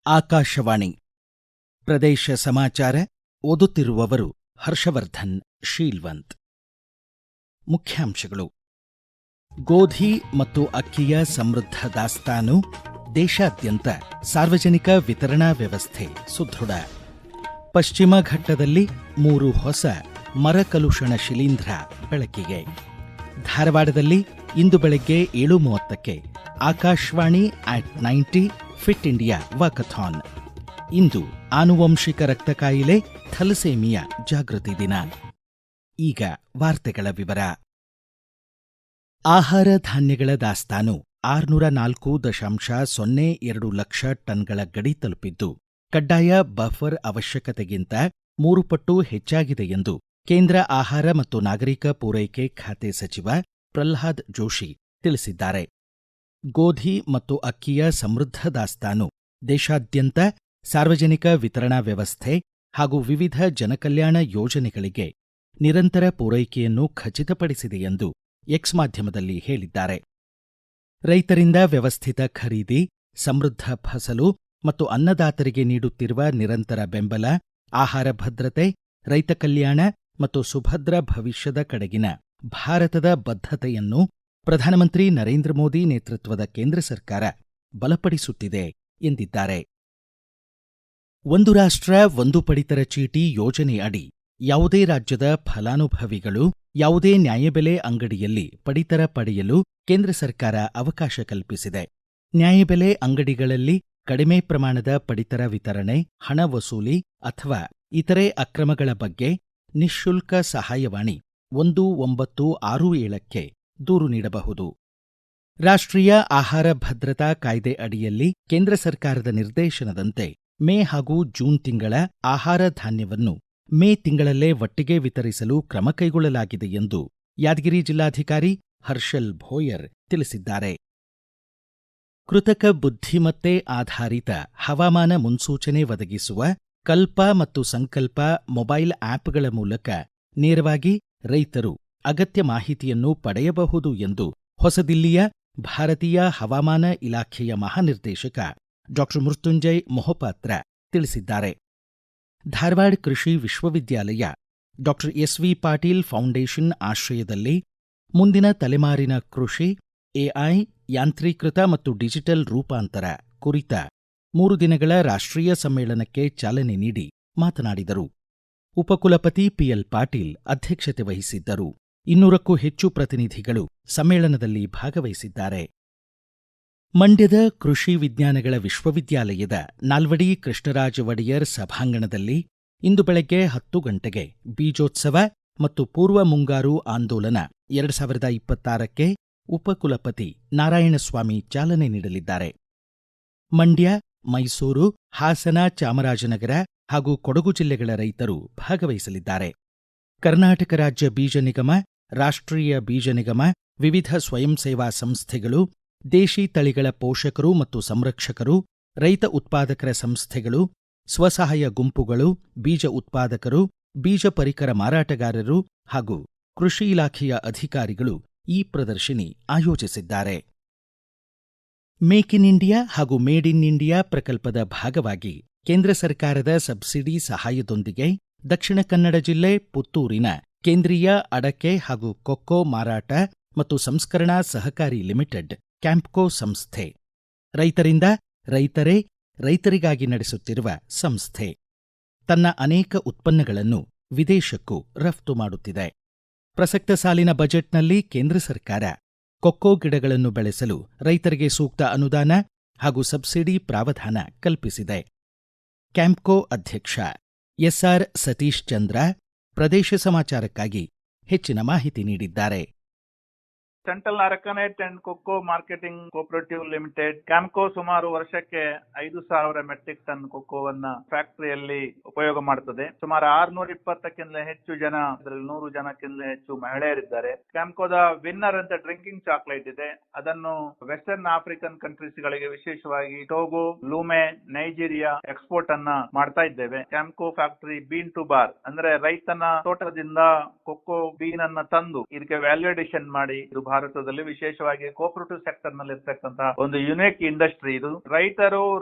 ಆಕಾಶವಾಣಿ ಪ್ರದೇಶ ಸಮಾಚಾರ ಓದುತ್ತಿರುವವರು ಹರ್ಷವರ್ಧನ್ ಶೀಲ್ವಂತ್. ಮುಖ್ಯಾಂಶಗಳು. ಗೋಧಿ ಮತ್ತು ಅಕ್ಕಿಯ ಸಮೃದ್ಧ ದಾಸ್ತಾನು, ದೇಶಾದ್ಯಂತ ಸಾರ್ವಜನಿಕ ವಿತರಣಾ ವ್ಯವಸ್ಥೆ ಸುದೃಢ. ಪಶ್ಚಿಮ ಘಟ್ಟದಲ್ಲಿ 3 ಹೊಸ ಮರಕಲುಷಣ ಶಿಲೀಂಧ್ರ ಬೆಳಕಿಗೆ. ಧಾರವಾಡದಲ್ಲಿ ಇಂದು ಬೆಳಗ್ಗೆ 7:30ಕ್ಕೆ ಆಕಾಶವಾಣಿ @90 ಫಿಟ್ ಇಂಡಿಯಾ ವಾಕಥಾನ್. ಇಂದು ಆನುವಂಶಿಕ ರಕ್ತ ಕಾಯಿಲೆ ಥಲಸೇಮಿಯಾ ಜಾಗೃತಿ ದಿನ. ಈಗ ವಾರ್ತೆಗಳ ವಿವರ. ಆಹಾರ ಧಾನ್ಯಗಳ ದಾಸ್ತಾನು 604.02 ಲಕ್ಷ ಟನ್ಗಳ ಗಡಿ ತಲುಪಿದ್ದು, ಕಡ್ಡಾಯ ಬಫರ್ ಅವಶ್ಯಕತೆಗಿಂತ 3 ಪಟ್ಟು ಹೆಚ್ಚಾಗಿದೆ ಎಂದು ಕೇಂದ್ರ ಆಹಾರ ಮತ್ತು ನಾಗರಿಕ ಪೂರೈಕೆ ಖಾತೆ ಸಚಿವ ಪ್ರಲ್ಹಾದ್ ಜೋಶಿ ತಿಳಿಸಿದ್ದಾರೆ. ಗೋಧಿ ಮತ್ತು ಅಕ್ಕಿಯ ಸಮೃದ್ಧ ದಾಸ್ತಾನು ದೇಶಾದ್ಯಂತ ಸಾರ್ವಜನಿಕ ವಿತರಣಾ ವ್ಯವಸ್ಥೆ ಹಾಗೂ ವಿವಿಧ ಜನಕಲ್ಯಾಣ ಯೋಜನೆಗಳಿಗೆ ನಿರಂತರ ಪೂರೈಕೆಯನ್ನು ಖಚಿತಪಡಿಸಿದೆ ಎಂದು ಎಕ್ಸ್ ಮಾಧ್ಯಮದಲ್ಲಿ ಹೇಳಿದ್ದಾರೆ. ರೈತರಿಂದ ವ್ಯವಸ್ಥಿತ ಖರೀದಿ, ಸಮೃದ್ಧ ಫಸಲು ಮತ್ತು ಅನ್ನದಾತರಿಗೆ ನೀಡುತ್ತಿರುವ ನಿರಂತರ ಬೆಂಬಲ, ಆಹಾರ ಭದ್ರತೆ, ರೈತ ಕಲ್ಯಾಣ ಮತ್ತು ಸುಭದ್ರ ಭವಿಷ್ಯದ ಕಡೆಗಿನ ಭಾರತದ ಬದ್ಧತೆಯನ್ನು ಪ್ರಧಾನಮಂತ್ರಿ ನರೇಂದ್ರ ಮೋದಿ ನೇತೃತ್ವದ ಕೇಂದ್ರ ಸರ್ಕಾರ ಬಲಪಡಿಸುತ್ತಿದೆ ಎಂದಿದ್ದಾರೆ. ಒಂದು ರಾಷ್ಟ್ರ ಒಂದು ಪಡಿತರ ಚೀಟಿ ಯೋಜನೆ ಅಡಿ ಯಾವುದೇ ರಾಜ್ಯದ ಫಲಾನುಭವಿಗಳು ಯಾವುದೇ ನ್ಯಾಯಬೆಲೆ ಅಂಗಡಿಯಲ್ಲಿ ಪಡಿತರ ಪಡೆಯಲು ಕೇಂದ್ರ ಸರ್ಕಾರ ಅವಕಾಶ ಕಲ್ಪಿಸಿದೆ. ನ್ಯಾಯಬೆಲೆ ಅಂಗಡಿಗಳಲ್ಲಿ ಕಡಿಮೆ ಪ್ರಮಾಣದ ಪಡಿತರ ವಿತರಣೆ, ಹಣ ವಸೂಲಿ ಅಥವಾ ಇತರೆ ಅಕ್ರಮಗಳ ಬಗ್ಗೆ ನಿಶ್ಶುಲ್ಕ ಸಹಾಯವಾಣಿ 1967ಕ್ಕೆ ದೂರು ನೀಡಬಹುದು. ರಾಷ್ಟ್ರೀಯ ಆಹಾರ ಭದ್ರತಾ ಕಾಯ್ದೆ ಅಡಿಯಲ್ಲಿ ಕೇಂದ್ರ ಸರ್ಕಾರದ ನಿರ್ದೇಶನದಂತೆ ಮೇ ಹಾಗೂ ಜೂನ್ ತಿಂಗಳ ಆಹಾರ ಧಾನ್ಯವನ್ನು ಮೇ ತಿಂಗಳಲ್ಲೇ ಒಟ್ಟಿಗೆ ವಿತರಿಸಲು ಕ್ರಮ ಕೈಗೊಳ್ಳಲಾಗಿದೆ ಎಂದು ಯಾದಗಿರಿ ಜಿಲ್ಲಾಧಿಕಾರಿ ಹರ್ಷಲ್ ಭೋಯರ್ ತಿಳಿಸಿದ್ದಾರೆ. ಕೃತಕ ಬುದ್ಧಿಮತ್ತೆ ಆಧಾರಿತ ಹವಾಮಾನ ಮುನ್ಸೂಚನೆ ಒದಗಿಸುವ ಕಲ್ಪ ಮತ್ತು ಸಂಕಲ್ಪ ಮೊಬೈಲ್ ಆಪ್ಗಳ ಮೂಲಕ ನೇರವಾಗಿ ರೈತರು ಅಗತ್ಯ ಮಾಹಿತಿಯನ್ನು ಪಡೆಯಬಹುದು ಎಂದು ಹೊಸದಿಲ್ಲಿಯ ಭಾರತೀಯ ಹವಾಮಾನ ಇಲಾಖೆಯ ಮಹಾನಿರ್ದೇಶಕ ಡಾ ಮೃತ್ಯುಂಜಯ್ ಮೊಹಪಾತ್ರ ತಿಳಿಸಿದ್ದಾರೆ. ಧಾರವಾಡ ಕೃಷಿ ವಿಶ್ವವಿದ್ಯಾಲಯ ಡಾ ಎಸ್.ವಿ. ಪಾಟೀಲ್ ಫೌಂಡೇಶನ್ ಆಶ್ರಯದಲ್ಲಿ ಮುಂದಿನ ತಲೆಮಾರಿನ ಕೃಷಿ, ಎಐ, ಯಾಂತ್ರೀಕೃತ ಮತ್ತು ಡಿಜಿಟಲ್ ರೂಪಾಂತರ ಕುರಿತ 3 ದಿನಗಳ ರಾಷ್ಟ್ರೀಯ ಸಮ್ಮೇಳನಕ್ಕೆ ಚಾಲನೆ ನೀಡಿ ಮಾತನಾಡಿದರು. ಉಪಕುಲಪತಿ ಪಿಎಲ್ ಪಾಟೀಲ್ ಅಧ್ಯಕ್ಷತೆ ವಹಿಸಿದ್ದರು. 200ಕ್ಕೂ ಹೆಚ್ಚು ಪ್ರತಿನಿಧಿಗಳು ಸಮ್ಮೇಳನದಲ್ಲಿ ಭಾಗವಹಿಸಿದ್ದಾರೆ. ಮಂಡ್ಯದ ಕೃಷಿ ವಿಜ್ಞಾನಗಳ ವಿಶ್ವವಿದ್ಯಾಲಯದ ನಾಲ್ವಡಿ ಕೃಷ್ಣರಾಜ ಒಡೆಯರ್ ಸಭಾಂಗಣದಲ್ಲಿ ಇಂದು ಬೆಳಗ್ಗೆ 10 ಗಂಟೆಗೆ ಬೀಜೋತ್ಸವ ಮತ್ತು ಪೂರ್ವ ಮುಂಗಾರು ಆಂದೋಲನ 2026ಕ್ಕೆ ಉಪಕುಲಪತಿ ನಾರಾಯಣಸ್ವಾಮಿ ಚಾಲನೆ ನೀಡಲಿದ್ದಾರೆ. ಮಂಡ್ಯ, ಮೈಸೂರು, ಹಾಸನ, ಚಾಮರಾಜನಗರ ಹಾಗೂ ಕೊಡಗು ಜಿಲ್ಲೆಗಳ ರೈತರು ಭಾಗವಹಿಸಲಿದ್ದಾರೆ. ಕರ್ನಾಟಕ ರಾಜ್ಯ ಬೀಜ ನಿಗಮ, ರಾಷ್ಟ್ರೀಯ ಬೀಜ ನಿಗಮ, ವಿವಿಧ ಸ್ವಯಂ ಸೇವಾ ಸಂಸ್ಥೆಗಳು, ದೇಶಿ ತಳಿಗಳ ಪೋಷಕರು ಮತ್ತು ಸಂರಕ್ಷಕರು, ರೈತ ಉತ್ಪಾದಕರ ಸಂಸ್ಥೆಗಳು, ಸ್ವಸಹಾಯ ಗುಂಪುಗಳು, ಬೀಜ ಉತ್ಪಾದಕರು, ಬೀಜ ಪರಿಕರ ಮಾರಾಟಗಾರರು ಹಾಗೂ ಕೃಷಿ ಇಲಾಖೆಯ ಅಧಿಕಾರಿಗಳು ಈ ಪ್ರದರ್ಶನಿ ಆಯೋಜಿಸಿದ್ದಾರೆ. ಮೇಕ್ ಇನ್ ಇಂಡಿಯಾ ಹಾಗೂ ಮೇಡ್ ಇನ್ ಇಂಡಿಯಾ ಪ್ರಕಲ್ಪದ ಭಾಗವಾಗಿ ಕೇಂದ್ರ ಸರ್ಕಾರದ ಸಬ್ಸಿಡಿ ಸಹಾಯದೊಂದಿಗೆ ದಕ್ಷಿಣ ಕನ್ನಡ ಜಿಲ್ಲೆ ಪುತ್ತೂರಿನ ಕೇಂದ್ರೀಯ ಅಡಕೆ ಹಾಗೂ ಕೊಕ್ಕೋ ಮಾರಾಟ ಮತ್ತು ಸಂಸ್ಕರಣಾ ಸಹಕಾರಿ ಲಿಮಿಟೆಡ್ ಕ್ಯಾಂಪ್ಕೋ ಸಂಸ್ಥೆ ರೈತರಿಂದ ರೈತರೇ ರೈತರಿಗಾಗಿ ನಡೆಸುತ್ತಿರುವ ಸಂಸ್ಥೆ ತನ್ನ ಅನೇಕ ಉತ್ಪನ್ನಗಳನ್ನು ವಿದೇಶಕ್ಕೂ ರಫ್ತು ಮಾಡುತ್ತಿದೆ. ಪ್ರಸಕ್ತ ಸಾಲಿನ ಬಜೆಟ್ನಲ್ಲಿ ಕೇಂದ್ರ ಸರ್ಕಾರ ಕೊಕ್ಕೋ ಗಿಡಗಳನ್ನು ಬೆಳೆಸಲು ರೈತರಿಗೆ ಸೂಕ್ತ ಅನುದಾನ ಹಾಗೂ ಸಬ್ಸಿಡಿ ಪ್ರಾವಧಾನ ಕಲ್ಪಿಸಿದೆ. ಕ್ಯಾಂಪ್ಕೋ ಅಧ್ಯಕ್ಷ ಎಸ್ಆರ್ ಸತೀಶ್ ಚಂದ್ರ ಪ್ರದೇಶ ಸಮಾಚಾರಕ್ಕಾಗಿ ಹೆಚ್ಚಿನ ಮಾಹಿತಿ ನೀಡಿದ್ದಾರೆ. Central arecanut and kho kho marketing cooperative limited Campco ಸುಮಾರು ವರ್ಷಕ್ಕೆ 5,000 ಮೆಟ್ರಿಕ್ ಟನ್ ಕೊಕ್ಕೋವನ್ನ ಫ್ಯಾಕ್ಟರಿಯಲ್ಲಿ ಉಪಯೋಗ ಮಾಡುತ್ತದೆ. ಸುಮಾರು 620ಕ್ಕಿಂತ ಹೆಚ್ಚು ಜನ, ಅದರಲ್ಲಿ 100 ಜನಕ್ಕಿಂತ ಹೆಚ್ಚು ಮಹಿಳೆಯರಿದ್ದಾರೆ. ಕ್ಯಾಂಪ್ಕೋದ ವಿನ್ನರ್ ಅಂತ ಡ್ರಿಂಕಿಂಗ್ ಚಾಕ್ಲೇಟ್ ಇದೆ. ಅದನ್ನು ವೆಸ್ಟರ್ನ್ ಆಫ್ರಿಕನ್ ಕಂಟ್ರೀಸ್ ಗಳಿಗೆ, ವಿಶೇಷವಾಗಿ ಟೋಗೋ, ಲೂಮೆ, ನೈಜೀರಿಯಾ ಎಕ್ಸ್ಪೋರ್ಟ್ ಅನ್ನ ಮಾಡ್ತಾ ಇದ್ದೇವೆ. Campco factory bean to bar ಅಂದ್ರೆ ರೈತನ ತೋಟದಿಂದ ಕೊಕ್ಕೋ ಬೀನ್ ಅನ್ನ ತಂದು ಇದಕ್ಕೆ ವ್ಯಾಲ್ಯೂ ಅಡಿಷನ್ ಮಾಡಿ ಇದು ಭಾರತದಲ್ಲಿ ವಿಶೇಷವಾಗಿ ಕೋಆಪರೇಟಿವ್ ಸೆಕ್ಟರ್ ನಲ್ಲಿ ಇರ್ತಕ್ಕಂತಹ ಒಂದು ಯುನಿಕ್ ಇಂಡಸ್ಟ್ರಿ ಇದು.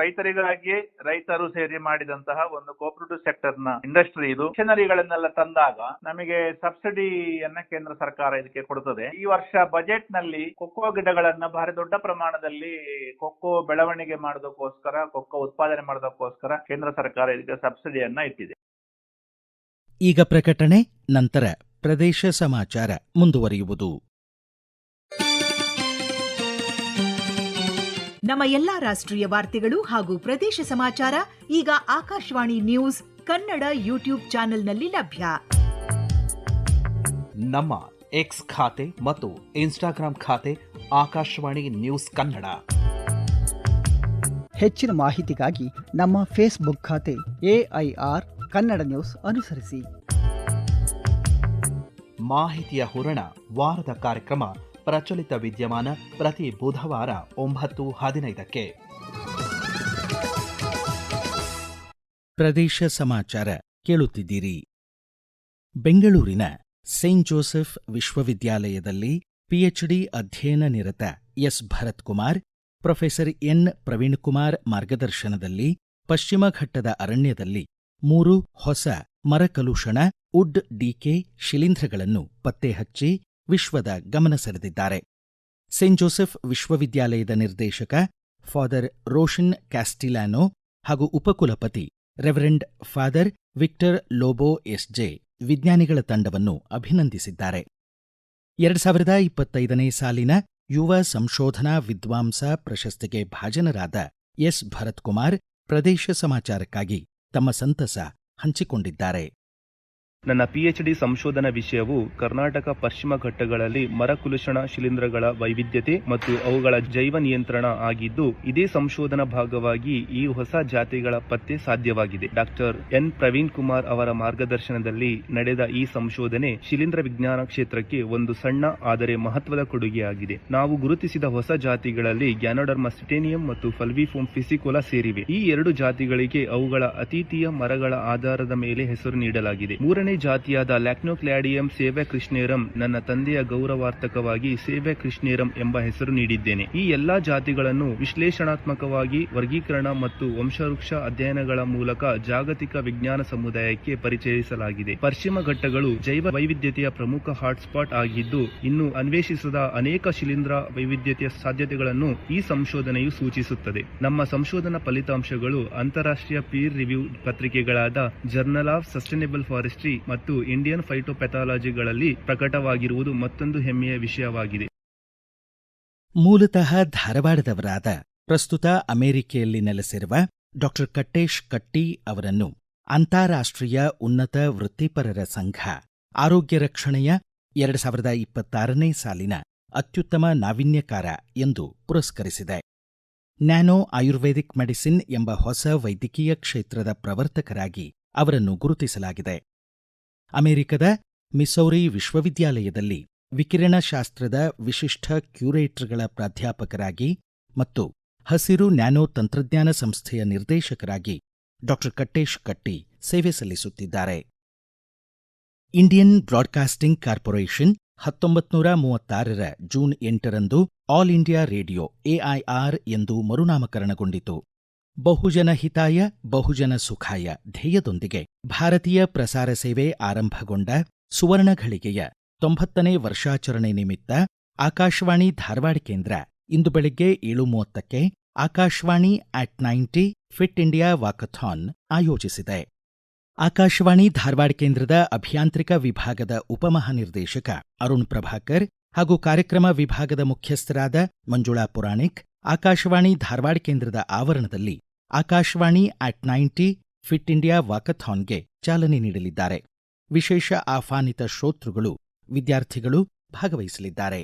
ರೈತರಿಗಾಗಿ ರೈತರು ಸೇರಿ ಮಾಡಿದಂತಹ ಒಂದು ಕೋಆಪರೇಟಿವ್ ಸೆಕ್ಟರ್ ನ ಇಂಡಸ್ಟ್ರಿ ಇದು. ಮಿಷನರಿಗಳನ್ನೆಲ್ಲ ತಂದಾಗ ನಮಗೆ ಸಬ್ಸಿಡಿಯನ್ನ ಕೇಂದ್ರ ಸರ್ಕಾರ ಇದಕ್ಕೆ ಕೊಡುತ್ತದೆ. ಈ ವರ್ಷ ಬಜೆಟ್ ನಲ್ಲಿ ಕೊಕ್ಕೋ ಗಿಡಗಳನ್ನ ಭಾರಿ ದೊಡ್ಡ ಪ್ರಮಾಣದಲ್ಲಿ ಕೊಕ್ಕೋ ಬೆಳವಣಿಗೆ ಮಾಡೋದಕ್ಕೋಸ್ಕರ, ಕೊಕ್ಕೋ ಉತ್ಪಾದನೆ ಮಾಡೋದಕ್ಕೋಸ್ಕರ ಕೇಂದ್ರ ಸರ್ಕಾರ ಇದಕ್ಕೆ ಸಬ್ಸಿಡಿಯನ್ನ ಇಟ್ಟಿದೆ. ಈಗ ಪ್ರಕಟಣೆ, ನಂತರ ಪ್ರದೇಶ ಸಮಾಚಾರ ಮುಂದುವರಿಯುವುದು. ನಮ್ಮ ಎಲ್ಲಾ ರಾಷ್ಟ್ರೀಯ ವಾರ್ತೆಗಳು ಹಾಗೂ ಪ್ರದೇಶ ಸಮಾಚಾರ ಈಗ ಆಕಾಶವಾಣಿ ನ್ಯೂಸ್ ಕನ್ನಡ ಯೂಟ್ಯೂಬ್ ಚಾನೆಲ್ನಲ್ಲಿ ಲಭ್ಯ. ನಮ್ಮ ಎಕ್ಸ್ ಖಾತೆ ಮತ್ತು ಇನ್ಸ್ಟಾಗ್ರಾಂ ಖಾತೆ ಆಕಾಶವಾಣಿ ನ್ಯೂಸ್ ಕನ್ನಡ. ಹೆಚ್ಚಿನ ಮಾಹಿತಿಗಾಗಿ ನಮ್ಮ ಫೇಸ್ಬುಕ್ ಖಾತೆ AIR ಕನ್ನಡ ನ್ಯೂಸ್ ಅನುಸರಿಸಿ. ಮಾಹಿತಿಯ ಹೂರಣ ವಾರದ ಕಾರ್ಯಕ್ರಮ ಪ್ರಚಲಿತ ವಿದ್ಯಮಾನ ಪ್ರತಿ ಬುಧವಾರ 9:15. ಪ್ರದೇಶ ಸಮಾಚಾರ ಕೇಳುತ್ತಿದ್ದೀರಿ. ಬೆಂಗಳೂರಿನ ಸೇಂಟ್ ಜೋಸೆಫ್ ವಿಶ್ವವಿದ್ಯಾಲಯದಲ್ಲಿ PhD ಅಧ್ಯಯನ ನಿರತ S Bharath Kumar, professor N Praveen Kumar ಮಾರ್ಗದರ್ಶನದಲ್ಲಿ ಪಶ್ಚಿಮ ಘಟ್ಟದ ಅರಣ್ಯದಲ್ಲಿ 3 ಹೊಸ ಮರಕಲುಷಣ ವುಡ್ ಡಿಕೆ ಶಿಲೀಂಧ್ರಗಳನ್ನು ಪತ್ತೆ ಹಚ್ಚಿ ವಿಶ್ವದ ಗಮನ ಸೆಳೆದಿದ್ದಾರೆ. ಸೇಂಟ್ ಜೋಸೆಫ್ ವಿಶ್ವವಿದ್ಯಾಲಯದ ನಿರ್ದೇಶಕ ಫಾದರ್ ರೋಷನ್ ಕ್ಯಾಸ್ಟಿಲಾನೋ ಹಾಗೂ ಉಪಕುಲಪತಿ reverend father Victor Lobo SJ ವಿಜ್ಞಾನಿಗಳ ತಂಡವನ್ನು ಅಭಿನಂದಿಸಿದ್ದಾರೆ. 2025ನೇ ಸಾಲಿನ ಯುವ ಸಂಶೋಧನಾ ವಿದ್ವಾಂಸ ಪ್ರಶಸ್ತಿಗೆ ಭಾಜನರಾದ ಎಸ್ ಭರತ್ ಕುಮಾರ್ ಪ್ರದೇಶ ಸಮಾಚಾರಕ್ಕಾಗಿ ತಮ್ಮ ಸಂತಸ ಹಂಚಿಕೊಂಡಿದ್ದಾರೆ. ನನ್ನ PhD ಸಂಶೋಧನಾ ವಿಷಯವು ಕರ್ನಾಟಕ ಪಶ್ಚಿಮ ಘಟ್ಟಗಳಲ್ಲಿ ಮರಕುಲುಷಣ ಶಿಲೀಂಧ್ರಗಳ ವೈವಿಧ್ಯತೆ ಮತ್ತು ಅವುಗಳ ಜೈವ ನಿಯಂತ್ರಣ ಆಗಿದ್ದು, ಇದೇ ಸಂಶೋಧನಾ ಭಾಗವಾಗಿ ಈ ಹೊಸ ಜಾತಿಗಳ ಪತ್ತೆ ಸಾಧ್ಯವಾಗಿದೆ. ಡಾಕ್ಟರ್ ಎನ್ ಪ್ರವೀಣ್ ಕುಮಾರ್ ಅವರ ಮಾರ್ಗದರ್ಶನದಲ್ಲಿ ನಡೆದ ಈ ಸಂಶೋಧನೆ ಶಿಲೀಂಧ್ರ ವಿಜ್ಞಾನ ಕ್ಷೇತ್ರಕ್ಕೆ ಒಂದು ಸಣ್ಣ ಆದರೆ ಮಹತ್ವದ ಕೊಡುಗೆಯಾಗಿದೆ. ನಾವು ಗುರುತಿಸಿದ ಹೊಸ ಜಾತಿಗಳಲ್ಲಿ ಗ್ಯಾನೋಡರ್ಮಾ ಸಿಟೇನಿಯಂ ಮತ್ತು ಫಲ್ವಿಫೋಮ್ ಫಿಸಿಕೋಲಾ ಸೇರಿವೆ. ಈ 2 ಜಾತಿಗಳಿಗೆ ಅವುಗಳ ಅತೀತೀಯ ಮರಗಳ ಆಧಾರದ ಮೇಲೆ ಹೆಸರು ನೀಡಲಾಗಿದೆ. 3ನೇ ಜಾತಿಯಾದ ಲ್ಯಾಕ್ನೋಕ್ಲಾಡಿಯಂ ಸೇವೆ ಕೃಷ್ಣೇರಂ ನನ್ನ ತಂದೆಯ ಗೌರವಾರ್ಥಕವಾಗಿ ಸೇವೆ ಕೃಷ್ಣೇರಂ ಎಂಬ ಹೆಸರು ನೀಡಿದ್ದೇನೆ. ಈ ಎಲ್ಲಾ ಜಾತಿಗಳನ್ನು ವಿಶ್ಲೇಷಣಾತ್ಮಕವಾಗಿ ವರ್ಗೀಕರಣ ಮತ್ತು ವಂಶವೃಕ್ಷ ಅಧ್ಯಯನಗಳ ಮೂಲಕ ಜಾಗತಿಕ ವಿಜ್ಞಾನ ಸಮುದಾಯಕ್ಕೆ ಪರಿಚಯಿಸಲಾಗಿದೆ. ಪಶ್ಚಿಮ ಘಟ್ಟಗಳು ಜೈವ ವೈವಿಧ್ಯತೆಯ ಪ್ರಮುಖ ಹಾಟ್ಸ್ಪಾಟ್ ಆಗಿದ್ದು, ಇನ್ನು ಅನ್ವೇಷಿಸದ ಅನೇಕ ಶಿಲೀಂಧ್ರ ವೈವಿಧ್ಯತೆಯ ಸಾಧ್ಯತೆಗಳನ್ನು ಈ ಸಂಶೋಧನೆಯು ಸೂಚಿಸುತ್ತದೆ. ನಮ್ಮ ಸಂಶೋಧನಾ ಫಲಿತಾಂಶಗಳು ಅಂತಾರಾಷ್ಟ್ರೀಯ ಪೀರ್ ರಿವ್ಯೂ ಪತ್ರಿಕೆಗಳಾದ ಜರ್ನಲ್ ಆಫ್ ಸಸ್ಟೈನಬಲ್ ಫಾರೆಸ್ಟ್ರಿ ಮತ್ತು ಇಂಡಿಯನ್ ಫೈಟೋಪ್ಯಾಥಾಲಜಿಗಳಲ್ಲಿ ಪ್ರಕಟವಾಗಿರುವುದು ಮತ್ತೊಂದು ಹೆಮ್ಮೆಯ ವಿಷಯವಾಗಿದೆ. ಮೂಲತಃ ಧಾರವಾಡದವರಾದ, ಪ್ರಸ್ತುತ ಅಮೆರಿಕೆಯಲ್ಲಿ ನೆಲೆಸಿರುವ ಡಾ ಕಟ್ಟೇಶ್ ಕಟ್ಟಿ ಅವರನ್ನು ಅಂತಾರಾಷ್ಟ್ರೀಯ ಉನ್ನತ ವೃತ್ತಿಪರರ ಸಂಘ ಆರೋಗ್ಯ ರಕ್ಷಣೆಯ 2026ನೇ ಸಾಲಿನ ಅತ್ಯುತ್ತಮ ನಾವೀನ್ಯಕಾರ ಎಂದು ಪುರಸ್ಕರಿಸಿದೆ. ನ್ಯಾನೋ ಆಯುರ್ವೇದಿಕ್ ಮೆಡಿಸಿನ್ ಎಂಬ ಹೊಸ ವೈದ್ಯಕೀಯ ಕ್ಷೇತ್ರದ ಪ್ರವರ್ತಕರಾಗಿ ಅವರನ್ನು ಗುರುತಿಸಲಾಗಿದೆ. ಅಮೆರಿಕದ ಮಿಸೌರಿ ವಿಶ್ವವಿದ್ಯಾಲಯದಲ್ಲಿ ವಿಕಿರಣಶಾಸ್ತ್ರದ ವಿಶಿಷ್ಟ ಕ್ಯೂರೇಟರ್ಗಳ ಪ್ರಾಧ್ಯಾಪಕರಾಗಿ ಮತ್ತು ಹಸಿರು ನ್ಯಾನೋ ತಂತ್ರಜ್ಞಾನ ಸಂಸ್ಥೆಯ ನಿರ್ದೇಶಕರಾಗಿ ಡಾ ಕಟ್ಟೇಶ್ ಕಟ್ಟಿ ಸೇವೆ ಸಲ್ಲಿಸುತ್ತಿದ್ದಾರೆ. ಇಂಡಿಯನ್ ಬ್ರಾಡ್ಕಾಸ್ಟಿಂಗ್ ಕಾರ್ಪೊರೇಷನ್ 1936ರ ಜೂನ್ 8ರಂದು ಆಲ್ ಇಂಡಿಯಾ ರೇಡಿಯೋ AIR ಎಂದು ಮರುನಾಮಕರಣಗೊಂಡಿತು. ಬಹುಜನ ಹಿತಾಯ ಬಹುಜನ ಸುಖಾಯ ಧ್ಯೇಯದೊಂದಿಗೆ ಭಾರತೀಯ ಪ್ರಸಾರ ಸೇವೆ ಆರಂಭಗೊಂಡ ಸುವರ್ಣ ಘಳಿಗೆಯ 90ನೇ ವರ್ಷಾಚರಣೆ ನಿಮಿತ್ತ ಆಕಾಶವಾಣಿ ಧಾರವಾಡ ಕೇಂದ್ರ ಇಂದು ಬೆಳಗ್ಗೆ 7:30ಕ್ಕೆ ಆಕಾಶವಾಣಿ @90 ಫಿಟ್ ಇಂಡಿಯಾ ವಾಕಥಾನ್ ಆಯೋಜಿಸಿದೆ. ಆಕಾಶವಾಣಿ ಧಾರವಾಡ ಕೇಂದ್ರದ ಅಭಿಯಾಂತ್ರಿಕ ವಿಭಾಗದ ಉಪಮಹಾನಿರ್ದೇಶಕ ಅರುಣ್ ಪ್ರಭಾಕರ್ ಹಾಗೂ ಕಾರ್ಯಕ್ರಮ ವಿಭಾಗದ ಮುಖ್ಯಸ್ಥರಾದ ಮಂಜುಳಾ ಪುರಾಣಿಕ್ ಆಕಾಶವಾಣಿ ಧಾರವಾಡ ಕೇಂದ್ರದ ಆವರಣದಲ್ಲಿ ಆಕಾಶವಾಣಿ @90 ಫಿಟ್ ಇಂಡಿಯಾ ವಾಕಥಾನ್ಗೆ ಚಾಲನೆ ನೀಡಲಿದ್ದಾರೆ. ವಿಶೇಷ ಆಹ್ವಾನಿತ ಶ್ರೋತೃಗಳು, ವಿದ್ಯಾರ್ಥಿಗಳು ಭಾಗವಹಿಸಲಿದ್ದಾರೆ.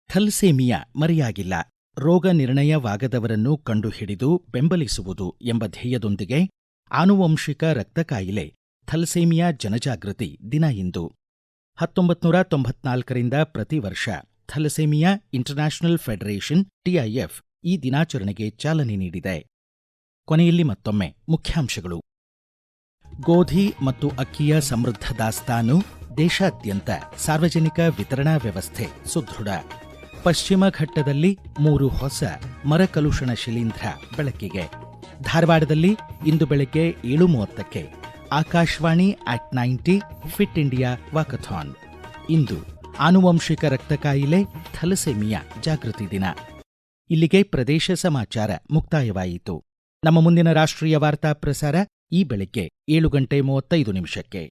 ಥಲ್ಸೇಮಿಯಾ ಮರೆಯಾಗಿಲ್ಲ, ರೋಗ ನಿರ್ಣಯವಾಗದವರನ್ನು ಕಂಡುಹಿಡಿದು ಬೆಂಬಲಿಸುವುದು ಎಂಬ ಧ್ಯೇಯದೊಂದಿಗೆ ಆನುವಂಶಿಕ ರಕ್ತ ಕಾಯಿಲೆ ಥಲ್ಸೇಮಿಯಾ ಜನಜಾಗೃತಿ ದಿನ ಇಂದು. 1994ರಿಂದ ಪ್ರತಿ ವರ್ಷ ಥಲಸೇಮಿಯಾ ಇಂಟರ್ನ್ಯಾಷನಲ್ ಫೆಡರೇಷನ್ TIF ಈ ದಿನಾಚರಣೆಗೆ ಚಾಲನೆ ನೀಡಿದೆ. ಕೊನೆಯಲ್ಲಿ ಮತ್ತೊಮ್ಮೆ ಮುಖ್ಯಾಂಶಗಳು. ಗೋಧಿ ಮತ್ತು ಅಕ್ಕಿಯ ಸಮೃದ್ಧ ದಾಸ್ತಾನು, ದೇಶಾದ್ಯಂತ ಸಾರ್ವಜನಿಕ ವಿತರಣಾ ವ್ಯವಸ್ಥೆ ಸುದೃಢ. ಪಶ್ಚಿಮ ಘಟ್ಟದಲ್ಲಿ 3 ಹೊಸ ಮರಕಲುಷಣ ಶಿಲೀಂಧ್ರ ಬೆಳಕಿಗೆ. ಧಾರವಾಡದಲ್ಲಿ ಇಂದು ಬೆಳಗ್ಗೆ 7:30ಕ್ಕೆ ಆಕಾಶವಾಣಿ @90 ಫಿಟ್ ಇಂಡಿಯಾ ವಾಕಥಾನ್. ಇಂದು ಆನುವಂಶಿಕ ರಕ್ತ ಕಾಯಿಲೆ ಥಲಸೆಮಿಯಾ ಜಾಗೃತಿ ದಿನ. ಇಲ್ಲಿಗೆ ಪ್ರದೇಶ ಸಮಾಚಾರ ಮುಕ್ತಾಯವಾಯಿತು. ನಮ್ಮ ಮುಂದಿನ ರಾಷ್ಟ್ರೀಯ ವಾರ್ತಾ ಪ್ರಸಾರ ಈ ಬೆಳಗ್ಗೆ 7:35 ನಿಮಿಷಕ್ಕೆ.